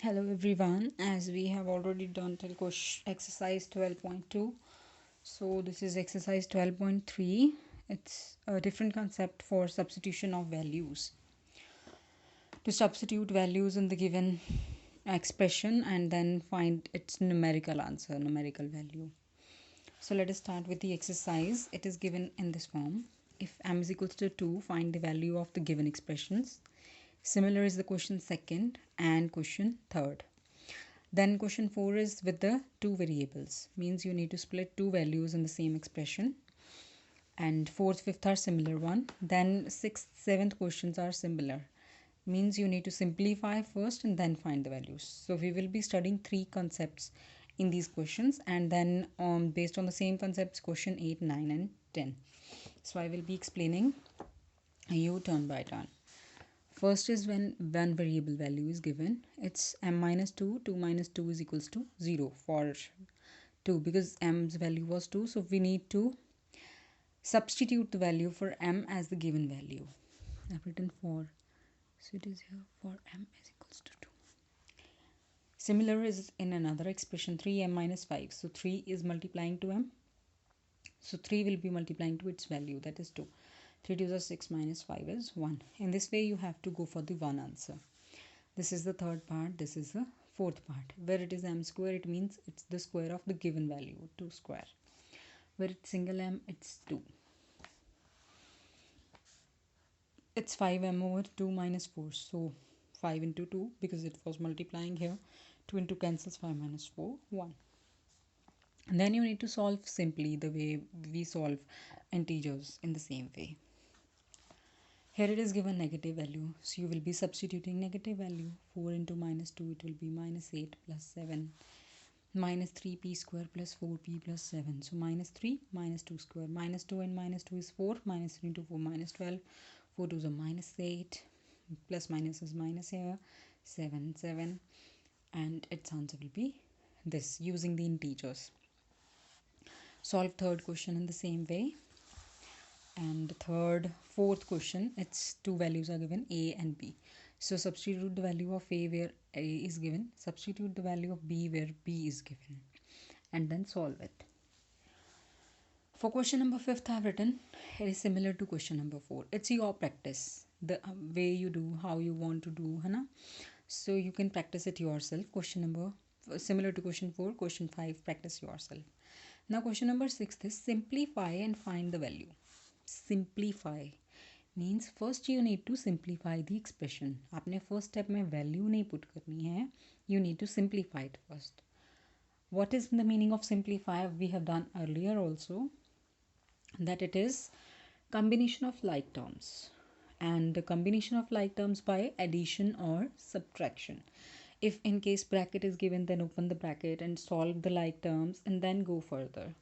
Hello everyone, as we have already done till exercise 12.2, so this is exercise 12.3. It's a different concept for substitution of values. To substitute values in the given expression and then find its numerical answer, numerical value. So let us start with the exercise. It is given in this form. If m is equals to 2, find the value of the given expressions. Similar is the question second and question third. Then question 4 is with the two variables, means you need to split two values in the same expression, and fourth, fifth are similar one. Then sixth, seventh questions are similar, means you need to simplify first and then find the values. So we will be studying three concepts in these questions, and then based on the same concepts, question 8, 9 and 10. So I will be explaining you turn by turn. First is when one variable value is given. It's m minus 2. 2 minus 2 is equals to 0 for 2, because m's value was 2. So we need to substitute the value for m as the given value. I've written 4. So it is here for m is equals to 2. Similar is in another expression 3m minus 5. So 3 is multiplying to m. So 3 will be multiplying to its value, that is 2. 3 to the 6 minus 5 is 1. In this way you have to go for the one answer. This is the third part, this is the fourth part. Where it is m square, it means it's the square of the given value, 2 square. Where it's single m, it's 2. It's 5m over 2 minus 4. So 5 into 2, because it was multiplying here. 2 into cancels 5 minus 4, 1. And then you need to solve simply the way we solve integers, in the same way. Here it is given negative value, so you will be substituting negative value. 4 into minus 2, it will be minus 8 plus 7 minus 3p square plus 4p plus 7. So minus 3 minus 2 square. Minus 2 and minus 2 is 4. Minus 3 into 4 minus 12. 4 to the minus 8. Plus minus is minus here. 7, 7. And its answer will be this, using the integers. Solve third question in the same way. And fourth question, it's two values are given, a and b. So substitute the value of a where a is given, substitute the value of b where b is given, and then solve it. For question number 5, I've written it is similar to question number 4. It's your practice, the way you do, how you want to do, है ना? So you can practice it yourself. Question number similar to question 4, question 5, practice yourself. Now question number 6 is simplify and find the value. Simplify means first you need to simplify the expression. आपने first step में value नहीं put करनी है. You need to simplify it first. What is the meaning of simplify? We have done earlier also that it is combination of like terms, and the combination of like terms by addition or subtraction. If in case bracket is given, then open the bracket and solve the like terms and then go further.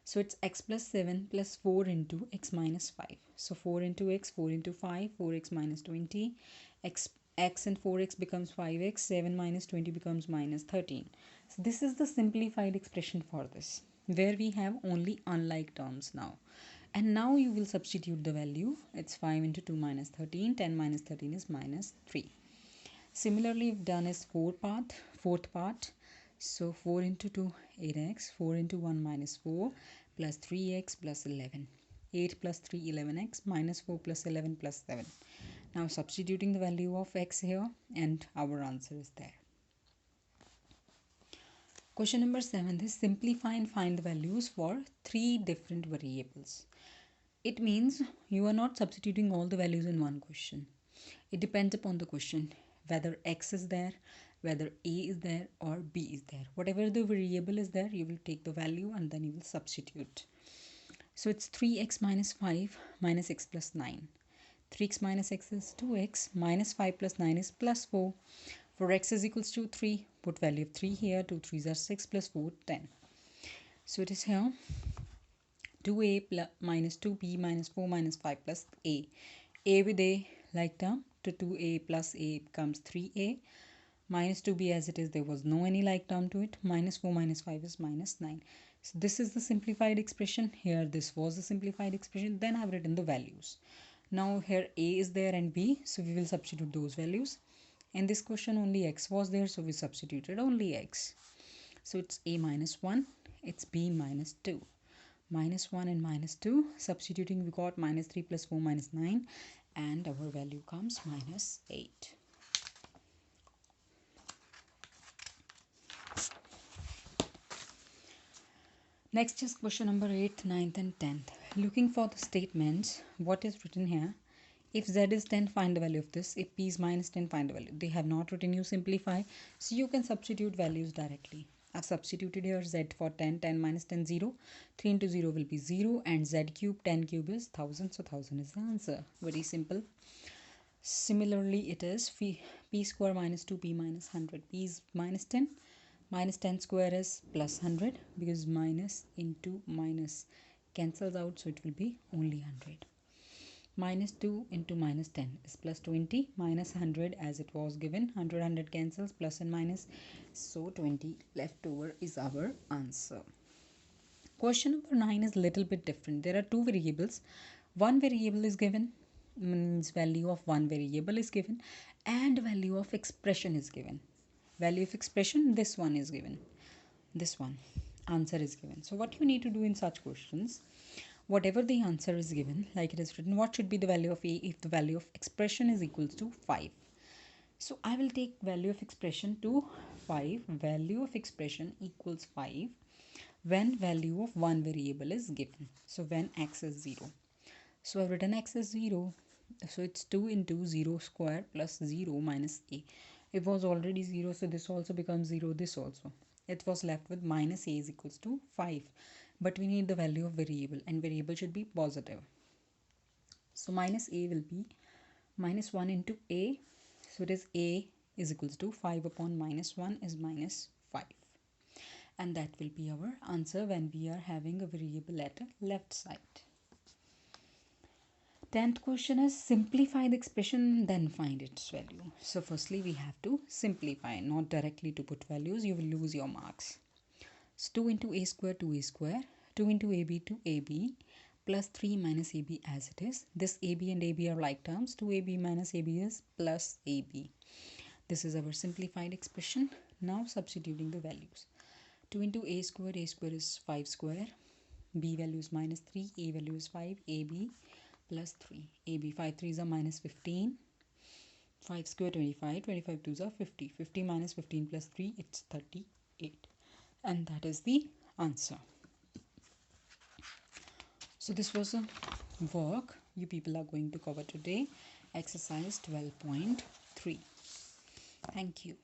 So it's x plus 7 plus 4 into x minus 5. So 4 into x, 4 into 5, 4x minus 20. X and 4x becomes 5x, 7 minus 20 becomes minus 13. So this is the simplified expression for this, where we have only unlike terms now. And now you will substitute the value. It's 5 into 2 minus 13. 10 minus 13 is minus 3. Similarly, we've done is fourth part. So 4 into 2, 8x. 4 into 1 minus 4 plus 3x plus 11. 8 plus 3, 11x minus 4 plus 11 plus 7. Now substituting the value of x here, and our answer is there. Question number 7 is simplify and find the values for 3 different variables. It means you are not substituting all the values in one question. It depends upon the question, whether x is there, whether a is there or b is there. Whatever the variable is there, you will take the value and then you will substitute. So it's 3x minus 5 minus x plus 9. 3x minus x is 2x, minus 5 plus 9 is plus 4. For x is equals to 3, put value of 3 here. 2 3s are 6 plus 4, 10. So it is here 2a plus minus 2b minus 4 minus 5 plus a. A with a like term, to 2a plus a becomes 3a. Minus 2b as it is, there was no any like term to it. Minus 4 minus 5 is minus 9. So this is the simplified expression. Here this was the simplified expression. Then I have written the values. Now here a is there and b, so we will substitute those values. In this question only x was there, so we substituted only x. So it's a minus 1, it's b minus 2. Minus 1 and minus 2, substituting we got minus 3 plus 4 minus 9, and our value comes minus 8. Next is question number 8th, 9th and 10th. Looking for the statements, what is written here? If z is 10, find the value of this. If p is minus 10, find the value. They have not written you simplify, so you can substitute values directly. I've substituted here z for 10, 10 minus 10, 0. 3 into 0 will be 0, and z cube, 10 cube is 1000, so 1000 is the answer. Very simple. Similarly, it is p square minus 2p minus 100. P is minus 10. Minus 10 square is plus 100, because minus into minus cancels out, so it will be only 100. Minus 2 into minus 10 is plus 20, minus 100 as it was given. 100 cancels, plus and minus, so 20 left over is our answer. Question number 9 is a little bit different. There are two variables. One variable is given, means value of one variable is given, and value of expression is given. Value of expression, this one is given. This one, answer is given. So what you need to do in such questions, whatever the answer is given, like it is written, what should be the value of a if the value of expression is equals to 5? So I will take value of expression to 5. Value of expression equals 5 when value of one variable is given. So when x is 0. So I've written x is 0. So it's 2 into 0 square plus 0 minus a. It was already 0, so this also becomes 0, this also. It was left with minus a is equals to 5. But we need the value of variable, and variable should be positive. So minus a will be minus 1 into a. So it is a is equals to 5 upon minus 1 is minus 5. And that will be our answer when we are having a variable at the left side. 10th question is simplify the expression, then find its value. So firstly we have to simplify, not directly to put values, you will lose your marks. So 2 into a square, 2a square, 2 into ab, 2ab, plus 3 minus ab as it is. This ab and ab are like terms, 2ab minus ab is plus ab. This is our simplified expression. Now substituting the values. 2 into a square is 5 square, b value is minus 3, a value is 5, ab plus 3, ab, 5 3s are minus 15, 5 square 25, 25 2s are 50, 50 minus 15 plus 3, it's 38, and that is the answer. So this was a work you people are going to cover today, exercise 12.3. Thank you.